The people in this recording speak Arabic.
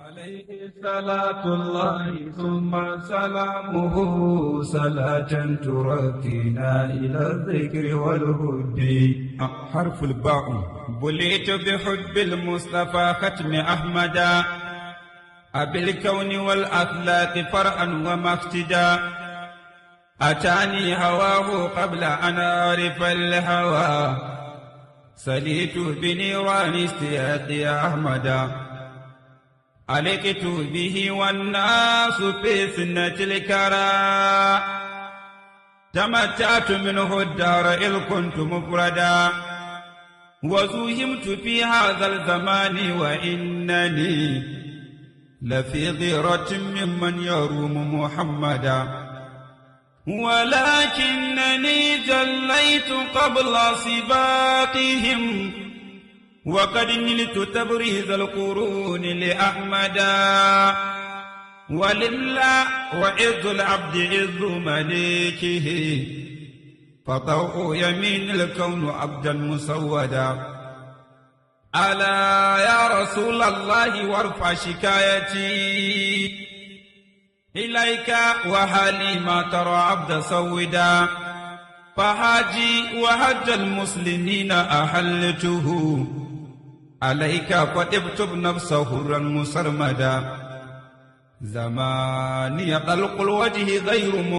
عليه صلاة الله ثم سلامه صلاة ترقينا إلى الذكر والهدي. حرف الباء. بليت بحب المصطفى ختم أحمدا أبي الكون والأخلاق فرعا ومقتدا. أتاني هواه قبل أن أعرف الهوى سليت بنيران استياقي أحمدا. علقت به والناس في سنة الكرى تمتعت منه الدار إذ كنت مفردا. وزوهمت في هذا الزمان وإنني لفي غيرة ممن يروم محمدا. ولكنني جليت قبل سباقهم وقد نلت تبريز القرون لأحمدا. ولله وعز العبد عز مليكه فطوع يمين الكون عبدا مسودا. ألا يا رسول الله وارفع شكايتي إليك وهلي ما ترى عبد سودا. فحاجي وحج المسلمين أحلته عليك فاكتب نفسه حرا مسرمدا. زماني طلق الوجه غير